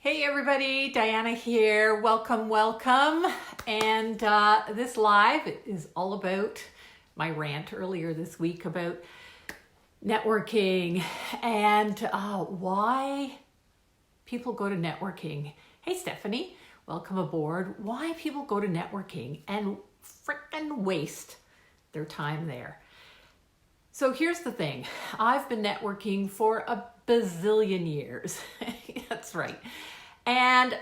Hey everybody, Diana here. Welcome. And this live is all about my rant earlier this week about networking and why people go to networking. Hey Stephanie, welcome aboard. Why people go to networking and frickin' waste their time there. So here's the thing. I've been networking for a bazillion years. That's right. And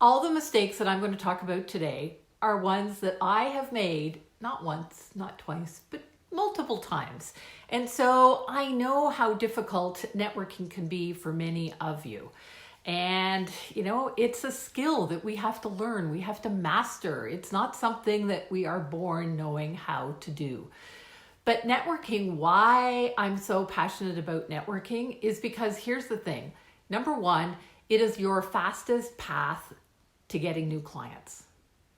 all the mistakes that I'm going to talk about today are ones that I have made, not once, not twice, but multiple times. And so I know how difficult networking can be for many of you. And, it's a skill that we have to learn, we have to master. It's not something that we are born knowing how to do. But networking, why I'm so passionate about networking is because here's the thing. Number one, it is your fastest path to getting new clients,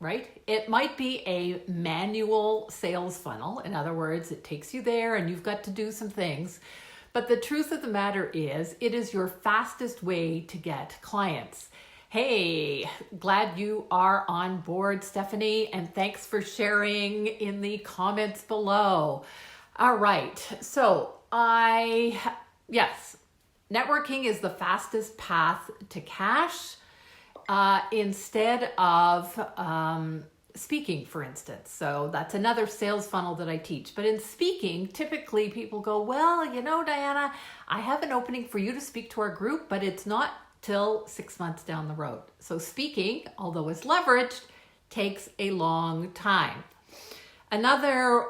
right? It might be a manual sales funnel. In other words, it takes you there and you've got to do some things. But the truth of the matter is, it is your fastest way to get clients. Hey, glad you are on board, Stephanie, and thanks for sharing in the comments below. All right, so yes, networking is the fastest path to cash instead of speaking, for instance. So that's another sales funnel that I teach. But in speaking, typically people go, well, Diana, I have an opening for you to speak to our group, but it's not till 6 months down the road. So speaking, although it's leveraged, takes a long time. Another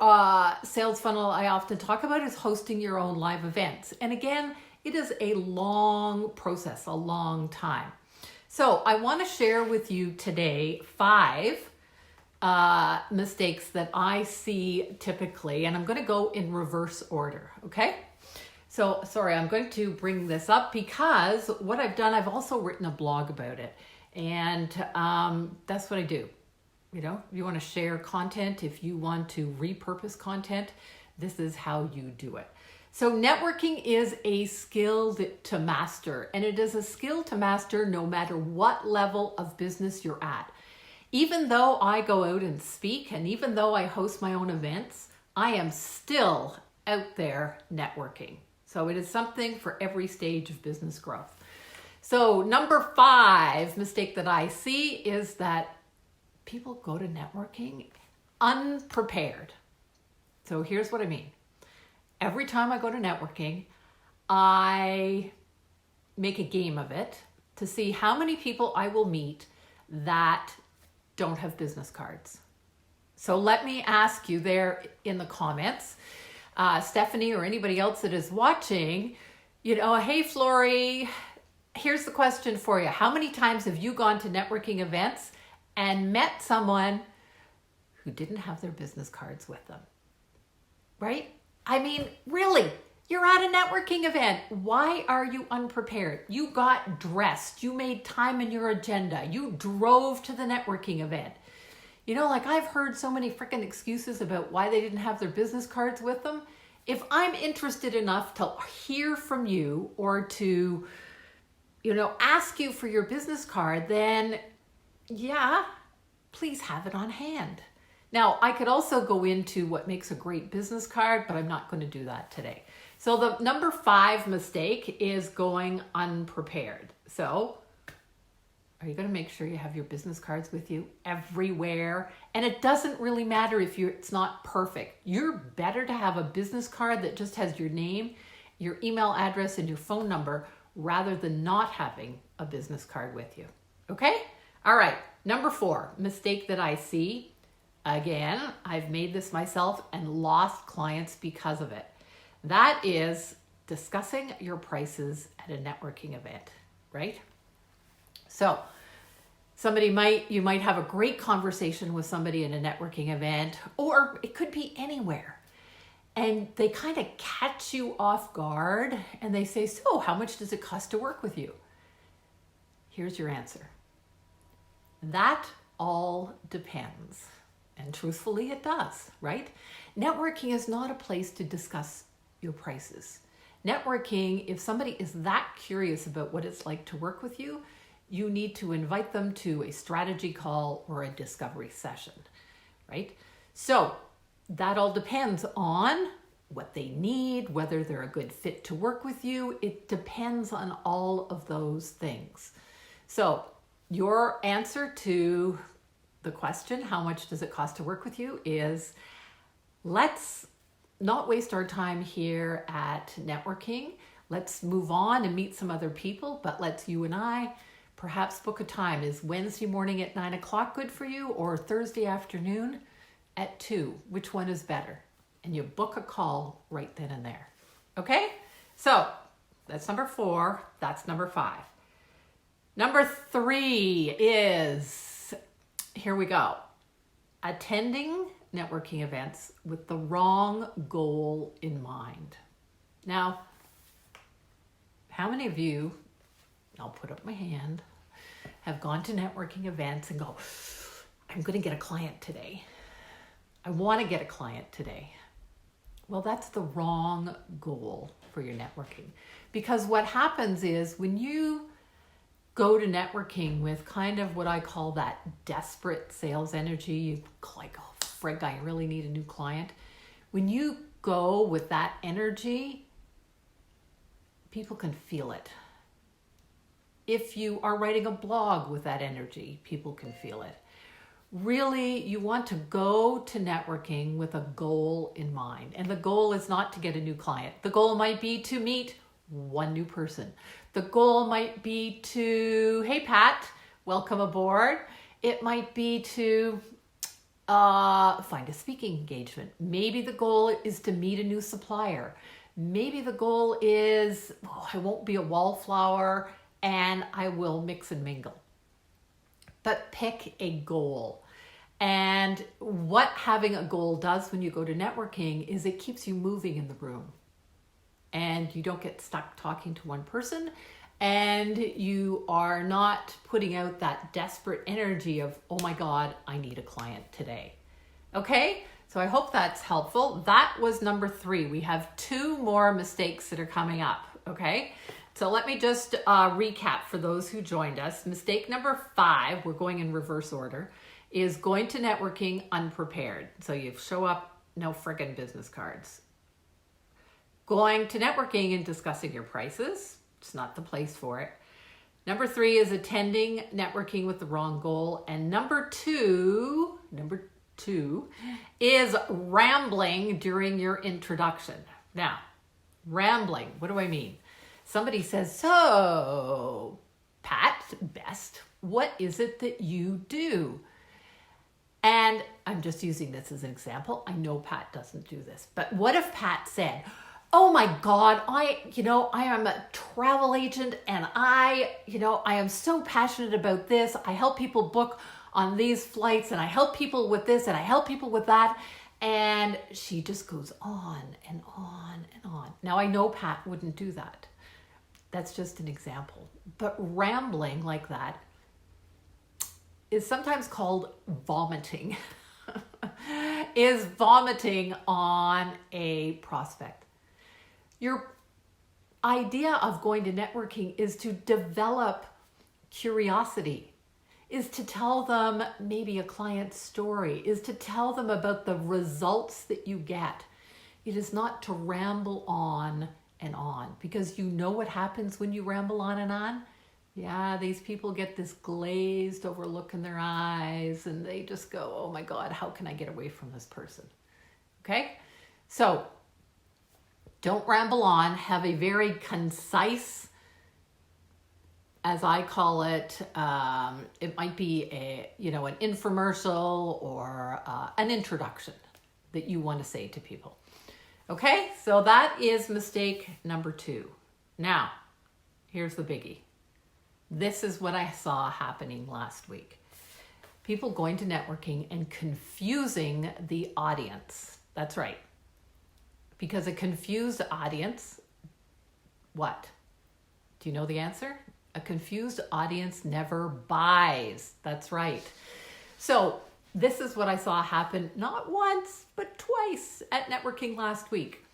sales funnel I often talk about is hosting your own live events. And again, it is a long process, a long time. So I want to share with you today 5 mistakes that I see typically, and I'm going to go in reverse order, okay? So, sorry, I'm going to bring this up because what I've done, I've also written a blog about it. And that's what I do. If you want to share content, if you want to repurpose content, this is how you do it. So networking is a skill to master, and it is a skill to master no matter what level of business you're at. Even though I go out and speak, and even though I host my own events, I am still out there networking. So it is something for every stage of business growth. So number 5 mistake that I see is that people go to networking unprepared. So here's what I mean. Every time I go to networking, I make a game of it to see how many people I will meet that don't have business cards. So let me ask you there in the comments, Stephanie or anybody else that is watching, hey Flory, here's the question for you. How many times have you gone to networking events and met someone who didn't have their business cards with them? Right? I mean, really, you're at a networking event. Why are you unprepared? You got dressed. You made time in your agenda. You drove to the networking event. I've heard so many freaking excuses about why they didn't have their business cards with them. If I'm interested enough to hear from you or to, ask you for your business card, then yeah, please have it on hand. Now, I could also go into what makes a great business card, but I'm not going to do that today. So the number 5 mistake is going unprepared. So are you going to make sure you have your business cards with you everywhere? And it doesn't really matter if it's not perfect. You're better to have a business card that just has your name, your email address, and your phone number rather than not having a business card with you. Okay? All right. Number 4, mistake that I see. Again, I've made this myself and lost clients because of it. That is discussing your prices at a networking event, right? So you might have a great conversation with somebody in a networking event, or it could be anywhere. And they kind of catch you off guard and they say, so how much does it cost to work with you? Here's your answer. That all depends. And truthfully, it does, right? Networking is not a place to discuss your prices. Networking, if somebody is that curious about what it's like to work with you, you need to invite them to a strategy call or a discovery session, right? So that all depends on what they need, whether they're a good fit to work with you. It depends on all of those things. So your answer to the question, how much does it cost to work with you, is let's not waste our time here at networking. Let's move on and meet some other people, but let's you and I perhaps book a time. Is Wednesday morning at 9 o'clock good for you, or Thursday afternoon at 2? Which one is better? And you book a call right then and there. Okay? So that's number 4. That's number 5. Number 3 is, here we go, attending networking events with the wrong goal in mind. Now, how many of you, I'll put up my hand, have gone to networking events and go, I'm going to get a client today. I want to get a client today. Well, that's the wrong goal for your networking. Because what happens is when you go to networking with kind of what I call that desperate sales energy, you like, oh, frig, I really need a new client. When you go with that energy, people can feel it. If you are writing a blog with that energy, people can feel it. Really, you want to go to networking with a goal in mind. And the goal is not to get a new client. The goal might be to meet one new person. The goal might be to, hey, Pat, welcome aboard. It might be to find a speaking engagement. Maybe the goal is to meet a new supplier. Maybe the goal is, oh, I won't be a wallflower and I will mix and mingle. But pick a goal. And what having a goal does when you go to networking is it keeps you moving in the room. And you don't get stuck talking to one person. And you are not putting out that desperate energy of, oh my God, I need a client today. Okay? So I hope that's helpful. That was number 3. We have 2 more mistakes that are coming up. Okay? So let me just recap for those who joined us. Mistake number 5, we're going in reverse order, is going to networking unprepared. So you show up, no friggin' business cards. Going to networking and discussing your prices, it's not the place for it. Number 3 is attending networking with the wrong goal. And number two is rambling during your introduction. Now, rambling, what do I mean? Somebody says, so, Pat, Best, what is it that you do? And I'm just using this as an example. I know Pat doesn't do this, but what if Pat said, oh my God, I am a travel agent and I am so passionate about this. I help people book on these flights and I help people with this and I help people with that. And she just goes on and on and on. Now I know Pat wouldn't do that. That's just an example. But rambling like that is sometimes called vomiting, is vomiting on a prospect. Your idea of going to networking is to develop curiosity, is to tell them maybe a client's story, is to tell them about the results that you get. It is not to ramble on and on, because you know what happens when you ramble on and on. Yeah, these people get this glazed over look in their eyes and they just go, oh my God, how can I get away from this person? Okay? So don't ramble on. Have a very concise, as I call it, it might be an infomercial or an introduction that you want to say to people. Okay, so that is mistake number 2. Now, here's the biggie. This is what I saw happening last week. People going to networking and confusing the audience. That's right. Because a confused audience, what? Do you know the answer? A confused audience never buys. That's right. So this is what I saw happen not once, but twice at networking last week.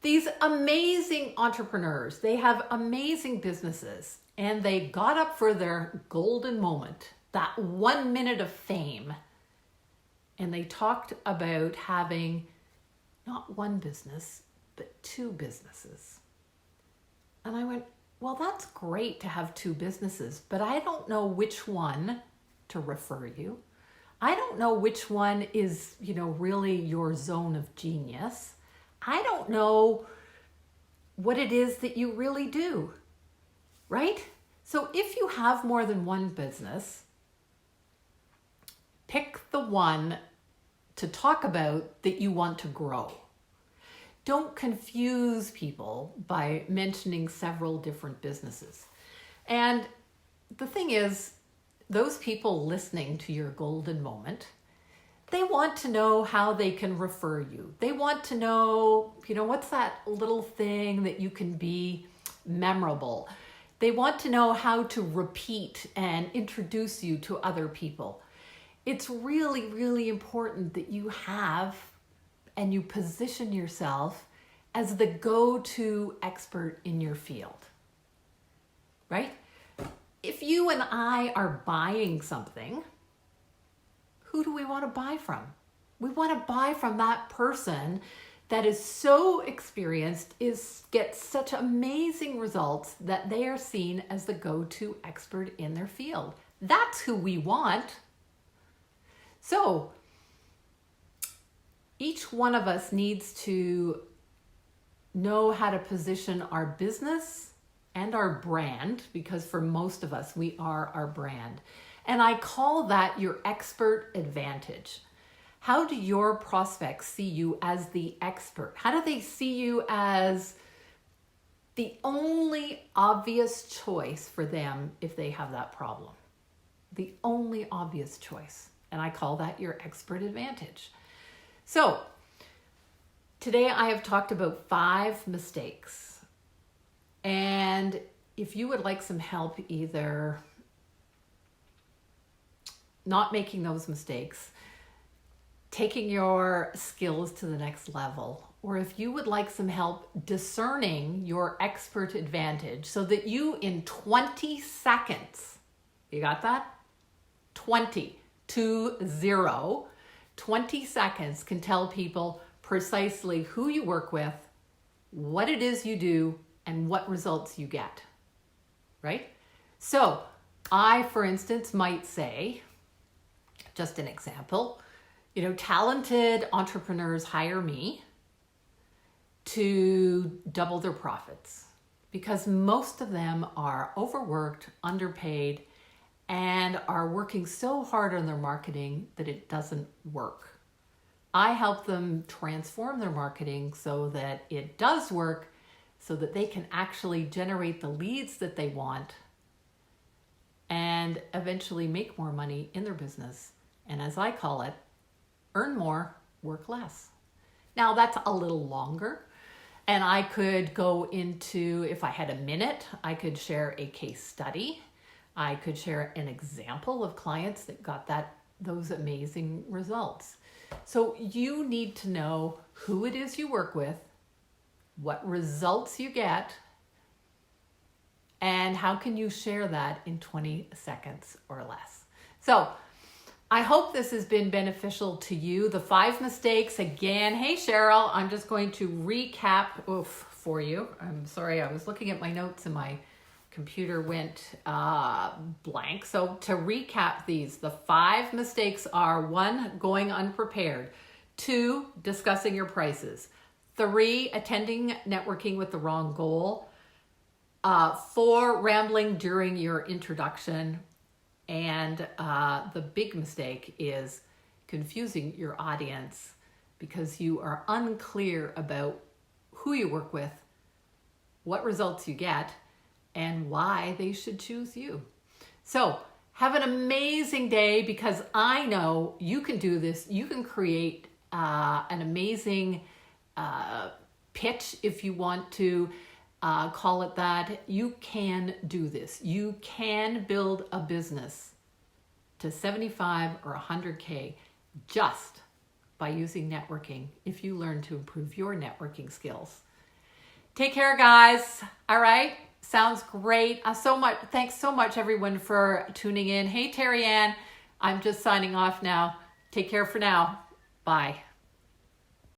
These amazing entrepreneurs, they have amazing businesses, and they got up for their golden moment, that 1 minute of fame. And they talked about having not one business, but 2 businesses. And I went, well, that's great to have 2 businesses, but I don't know which one to refer you. I don't know which one is, really your zone of genius. I don't know what it is that you really do, right? So if you have more than one business, pick the one to talk about that you want to grow. Don't confuse people by mentioning several different businesses. And the thing is, those people listening to your golden moment, they want to know how they can refer you. They want to know, what's that little thing that you can be memorable. They want to know how to repeat and introduce you to other people. It's really, really important that you have and you position yourself as the go-to expert in your field, right? If you and I are buying something, who do we want to buy from? We want to buy from that person that is so experienced, gets such amazing results that they are seen as the go-to expert in their field. That's who we want. So each one of us needs to know how to position our business and our brand, because for most of us, we are our brand. And I call that your expert advantage. How do your prospects see you as the expert? How do they see you as the only obvious choice for them if they have that problem? The only obvious choice. And I call that your expert advantage. So today I have talked about 5 mistakes. And if you would like some help either not making those mistakes, taking your skills to the next level, or if you would like some help discerning your expert advantage so that you in 20 seconds, you got that? 20 seconds can tell people precisely who you work with, what it is you do, and what results you get, right? So I, for instance, might say, just an example, talented entrepreneurs hire me to double their profits because most of them are overworked, underpaid, and are working so hard on their marketing that it doesn't work. I help them transform their marketing so that it does work, so that they can actually generate the leads that they want and eventually make more money in their business. And as I call it, earn more, work less. Now that's a little longer. And I could go into, if I had a minute, I could share a case study. I could share an example of clients that got those amazing results. So you need to know who it is you work with, what results you get, and how can you share that in 20 seconds or less. So I hope this has been beneficial to you. The 5 mistakes again. Hey, Cheryl, I'm just going to recap for you. I'm sorry, I was looking at my notes and my computer went blank. So to recap these, the 5 mistakes are: 1, going unprepared; 2, discussing your prices; 3, attending networking with the wrong goal; 4, rambling during your introduction; and the big mistake is confusing your audience because you are unclear about who you work with, what results you get, and why they should choose you. So have an amazing day, because I know you can do this. You can create an amazing pitch if you want to call it that. You can do this. You can build a business to 75 or 100K just by using networking if you learn to improve your networking skills. Take care, guys. All right. Sounds great. Thanks so much, everyone, for tuning in. Hey, Terry Ann. I'm just signing off now. Take care for now. Bye.